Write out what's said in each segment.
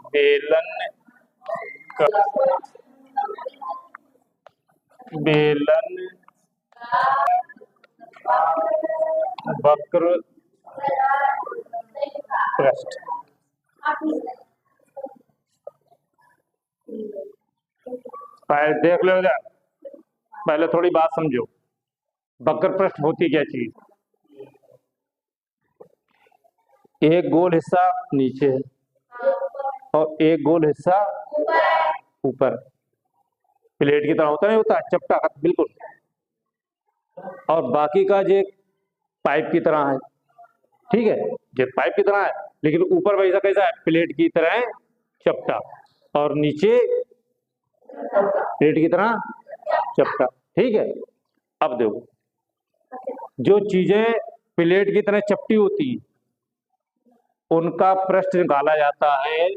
बेलन का बेलन वक्र पृष्ठ। पहले देख लो इधर, पहले थोड़ी बात समझो। वक्र पृष्ठ होती क्या चीज? एक गोल हिस्सा नीचे है और एक गोल हिस्सा ऊपर। प्लेट की तरह होता नहीं होता, चपटा बिल्कुल। और बाकी का जो पाइप की तरह है, ठीक है, ये पाइप की तरह है, लेकिन ऊपर वैसा कैसा है? प्लेट की तरह है, चपटा, और नीचे प्लेट की तरह चपटा, ठीक है। अब देखो, जो चीजें प्लेट की तरह चपटी होती हैं उनका पृष्ठ निकाला जाता है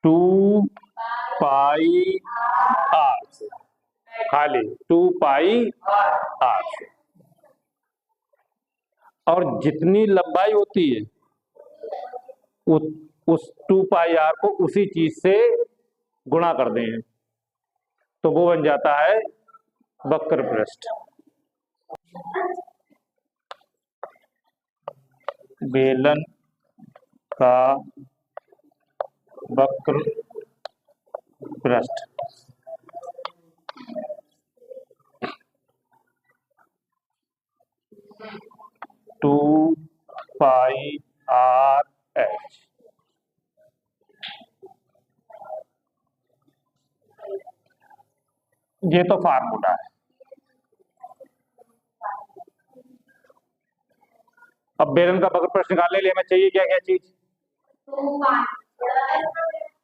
2 पाई आर से, खाली 2 पाई आर से। और जितनी लंबाई होती है उस 2 पाई आर को उसी चीज से गुणा कर दें तो वो बन जाता है वक्र पृष्ठ। बेलन का वक्र पृष्ठ। Two pi R H. ये तो फार्मूला है। अब बेलन का वक्र पृष्ठ निकालने के लिए हमें चाहिए क्या क्या चीज?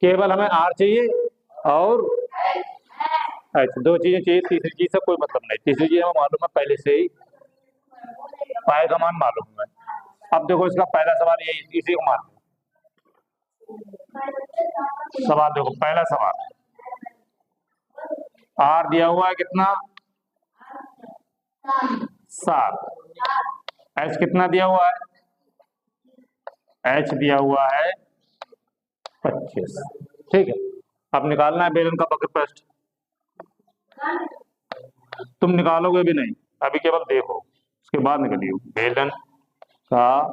केवल हमें आर चाहिए और एच, दो चीजें चाहिए। तीसरी चीज से कोई मतलब नहीं। तीसरी चीज हमें मालूम है पहले से ही, पाई का मान मालूम है। अब देखो इसका पहला सवाल यही, इसी को मान लो। सवाल देखो, पहला सवाल, आर दिया हुआ है कितना? 7। एच कितना दिया हुआ है? एच दिया हुआ है 25, ठीक है। अब निकालना है बेलन का वक्र पृष्ठ। तुम निकालोगे भी नहीं, अभी केवल देखो, उसके बाद निकलियो। बेलन का,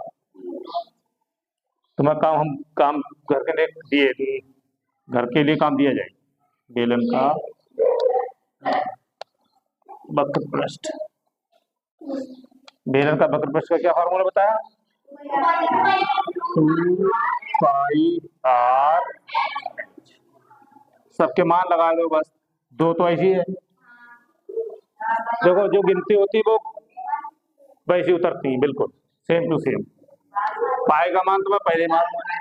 तुम्हें काम, हम काम घर के लिए दिए, घर के लिए काम दिया जाए। बेलन का वक्र पृष्ठ। बेलन का वक्र पृष्ठ का क्या फॉर्मूला बताया? 2 पाई आर। सबके मान लगा दो बस, दो तो ऐसी है। देखो जो गिनती होती है वो वैसी उतरती है, बिल्कुल सेम टू सेम। पाई का मान तुम्हें पहले मालूम है,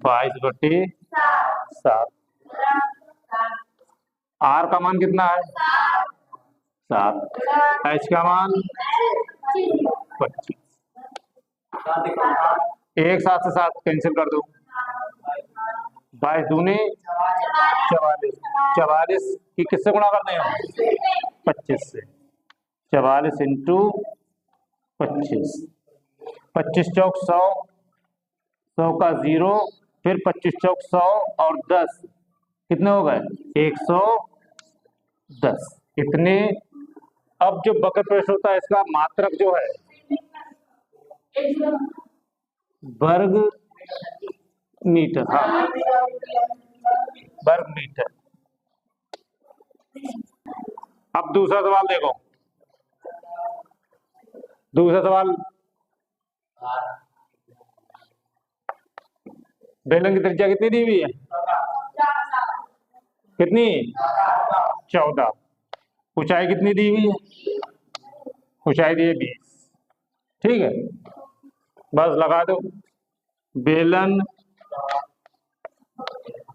22/7। आर का मान कितना है? 7। एच का मान 25। एक 7 से 7 कैंसिल कर दो, 22 दूनी 44। 44 की किससे गुणा करते हैं? 25 से। 44 इंटू 25, 25 चौक 100, 100 का 0, फिर 25 चौक 100 और 10, कितने हो गए? 110। इतने। अब जो वक्र पृष्ठ होता है इसका मात्रक जो है वर्ग मीटर, हाँ वर्ग मीटर। अब दूसरा सवाल देखो, दूसरा सवाल, बेलन की त्रिज्या कितनी दी हुई है? कितनी? 14। ऊंचाई कितनी दी हुई है? ऊंचाई दी है 20, ठीक है। बस लगा दो। बेलन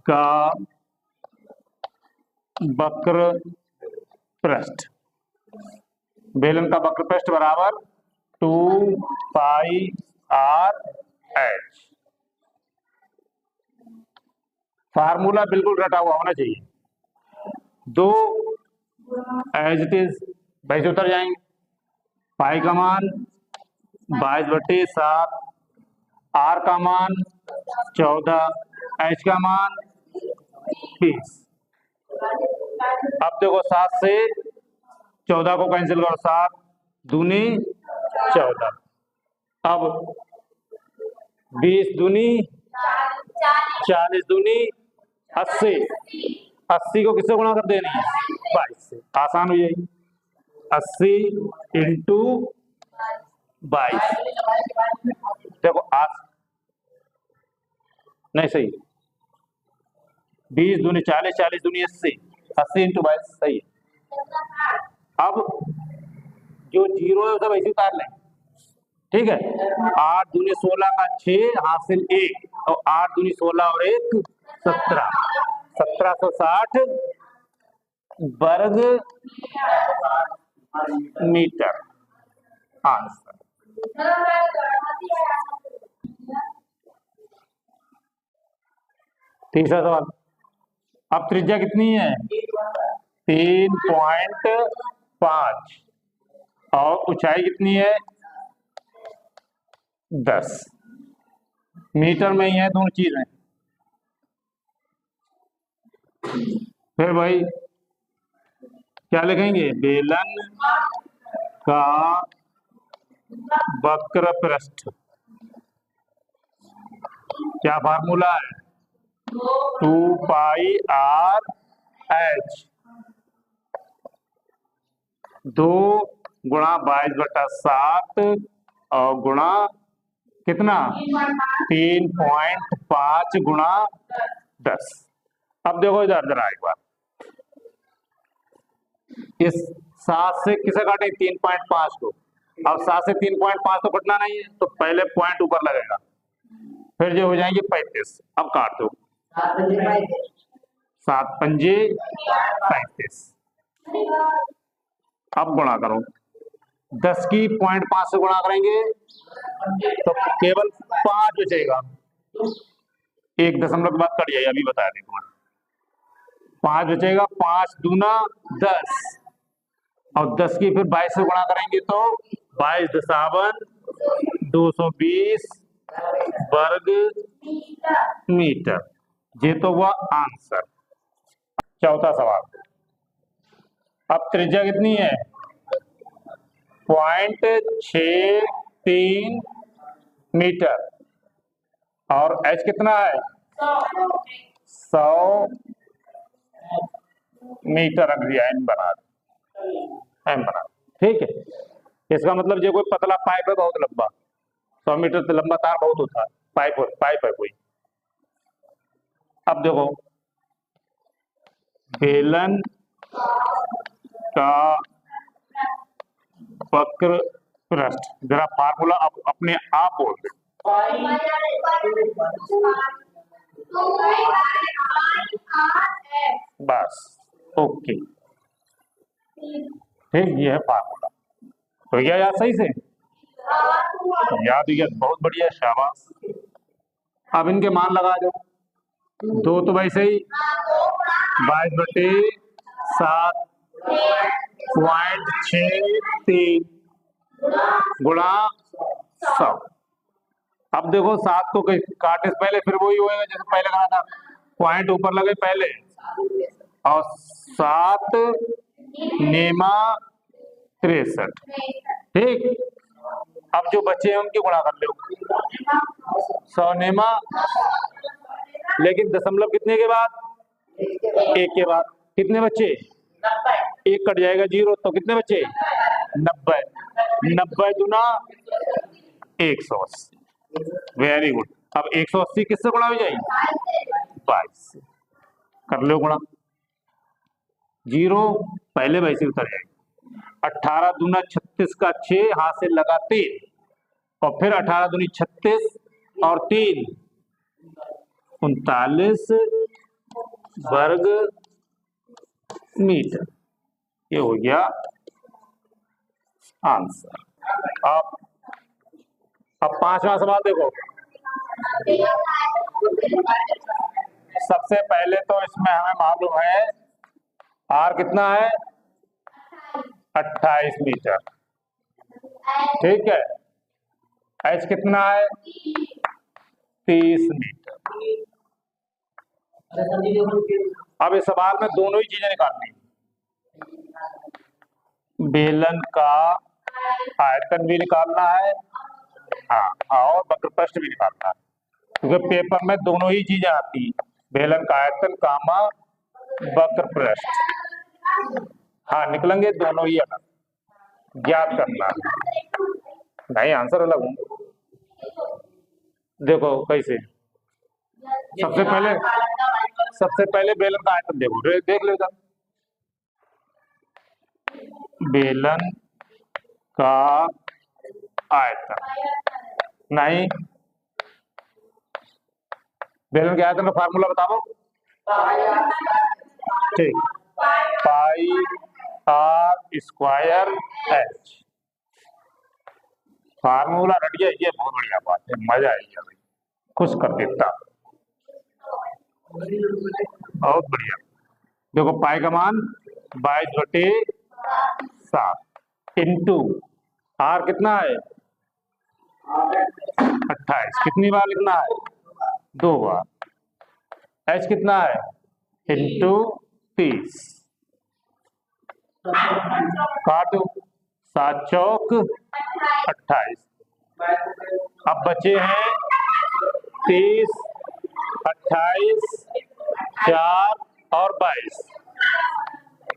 का वक्र पृष्ठ, बेलन का वक्र पृष्ठ बराबर 2 पाई आर एच। फार्मूला बिल्कुल रटा हुआ होना चाहिए। दो एज इट इज वैसे उतर जाएंगे। पाई का मान 22/7 आर का मान 14, एच का मान 20। अब देखो 7 से 14 को कैंसिल करो, 7 दूनी 14। अब 20 दूनी 40 दूनी 80। 80 को किससे गुणा कर देनी है? 22 से। आसान हो जाएगी। 80 इंटू 22। देखो आज नहीं सही, 20 दूनी 40, 40 दूनी 80, 80 इंटू 22 सही है। अब जो जीरो है उसे वैसे उतार लें, ठीक है। 8 दूनी 16 का 6 हासिल 1, और 8 दूनी 16 और 1 17, 1760 वर्ग मीटर आंसर। तीसरा सवाल। अब त्रिज्या कितनी है? 3.5 और ऊंचाई कितनी है? 10। मीटर में ही है दोनों चीजें। फिर भाई क्या लिखेंगे? बेलन का वक्र पृष्ठ, क्या फार्मूला है? 2 पाई आर एच, 2 गुणा 22/7 और गुणा कितना? 3.5 गुणा 10। अब देखो इधर जरा एक बार, इस 7 से किसे काटे? 3.5 को। अब 7 से 3.5 तो कटना नहीं है, तो पहले पॉइंट ऊपर लगेगा, फिर जो हो जाएंगे 35। अब काट दो, 7 पंजे 35। अब गुणा करो, 10 की 0.5 से गुणा करेंगे तो केवल 5 बचेगा। 1 दशमलव के बाद कट जाएगा, अभी बता दें तुम्हें। 5 बचेगा, 5 दूना 10, और 10 की फिर 22 से गुणा करेंगे तो 22.220 वर्ग मीटर। ये तो हुआ आंसर। चौथा सवाल। अब त्रिज्या कितनी है? 0.63 मीटर और एच कितना है? 100 मीटर। रख दिया, एम बना, ठीक है। इसका मतलब जो कोई पतला पाइप है बहुत लंबा, 100 मीटर से लंबा तार बहुत होता है, पाइप है कोई। अब देखो बेलन का वक्र पृष्ठ, जरा फार्मूला अपने आप बोल दे। बस, ओके, ठीक, ये है फार्मूला। तो क्या याद सही से? याद हो गया, बहुत बढ़िया, शाबाश। अब इनके मान लगा दो। 2 तो वैसे ही 22/7.63 गुणा 100। अब देखो 7 को काटे से पहले फिर वही होएगा जैसे पहले कहा था, पॉइंट ऊपर लगे पहले, और 7 नेमा 63, ठीक। अब जो बचे हैं उनकी गुणा कर लो, 100 नेमा, लेकिन दशमलव कितने के बाद? 1 के बाद। कितने बच्चे? 1 कट जाएगा 0, तो कितने बच्चे? 90। 90 दूना 180। Very good. अब 180 किससे गुणा हो जाएगी? 22 से। कर लो गुणा, 0 पहले वैसे उतर जाएगी। 18 दूना 36 का 6 हाथ से लगा 3, और फिर 18 दूनी 36 और 3 39 वर्ग मीटर। ये हो गया आंसर। अब 5वां सवाल देखो। सबसे पहले तो इसमें हमें मालूम है आर कितना है? 28 मीटर, ठीक है। एच कितना है? 30 मीटर। अब इस सवाल में दोनों ही चीजें निकालनी, बेलन का आयतन भी निकालना है, हाँ, और वक्रपृष्ठ भी निकालना है, क्योंकि पेपर में दोनों ही चीजें आती हैं, बेलन का आयतन कामा वक्रपृष्ठ। हाँ, निकलेंगे दोनों ही अलग, ज्ञात करना नहीं, आंसर अलग होंगे। देखो कैसे, सबसे पहले बेलन का आयतन देखो, देख लो इधर, बेलन का आयतन नहीं, बेलन के आयतन का फार्मूला बताओ। ठीक, पाई आर स्क्वायर एच, फार्मूला रट गया, ये बहुत बढ़िया बात है, मजा आई भाई, खुश कर देता, बहुत बढ़िया। देखो पाई का मान 22/7 इंटू आर कितना है 28, कितनी बार लिखना है 2 बार, एच कितना है इंटू 30, काट दो, 7 चौक 28, अब बचे हैं 30, 28, 4 और 22,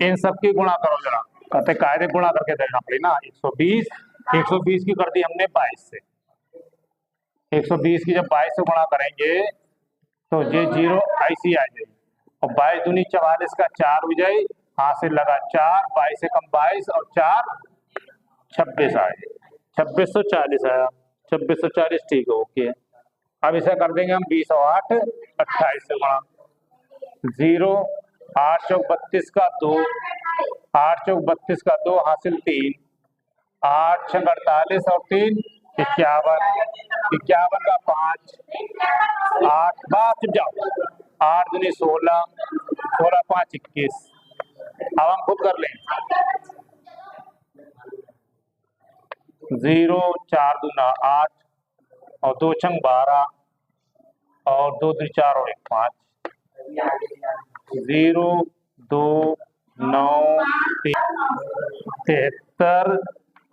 इन सब की गुणा करो जरा, कहते कायदे गुणा करके देखना पड़े ना, 120 की कर दी हमने 22 से, 120 की जब 22 से गुणा करेंगे तो ये 0 ऐसी आ जाएगी, और 22 दूनी 44 का 4 हो जाए, हासिल लगा 4, 22 से कम 22 और 4 26 आए, 2640 आया, 2640 ठीक है, ओके। अब इसे कर देंगे हम 20 और 8 28 से गुणा, 0 8 चौक 32 का 2, 8 चौक 32 का 2 हासिल 3, 8 छंग 48 और 3 51, 51 का 5, 8 5 जाओ, 8 दूनी 16, 16 5 21, अब हम खुद कर लें, 0 4 दूना 8 और 2 छंग 12 और 2 दूनी 4 और 1 5, 0 2 9 73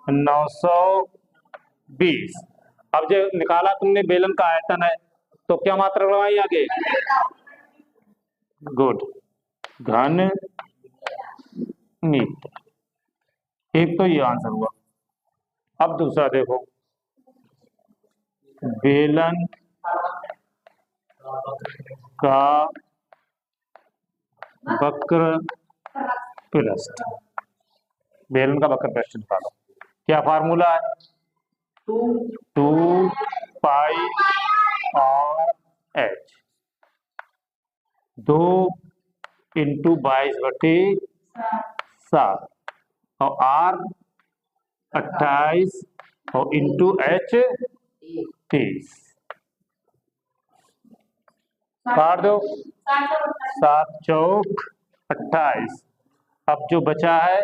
920। अब जो निकाला तुमने बेलन का आयतन है, तो क्या मात्रा लगाई आगे, गुड, घन मीटर, एक तो ये आंसर हुआ। अब दूसरा देखो, बेलन का वक्रपृष्ठ, बेलन का वक्रपृष्ठ निकालो, क्या फार्मूला है 2 पाई और एच, 2 इंटू 22/7 और आर 28 और इंटू एच 30, काट दो, 7 चौक 28, अब जो बचा है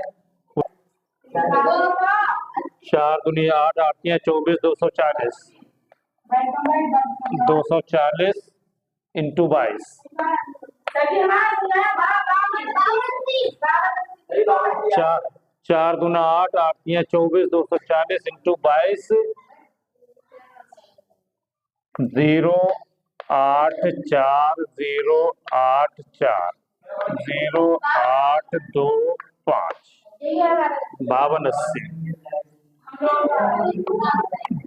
4 दूनी 8 8 24 240, 240 इंटू 22, 4 दूना 8 8 24 240 इंटू 22, 0 8 4 0 8 4 0 8 2 5, 52 80,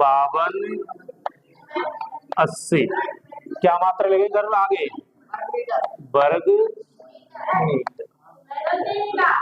52 80, क्या मात्रा लगेगी कर आगे, वर्ग मीटर,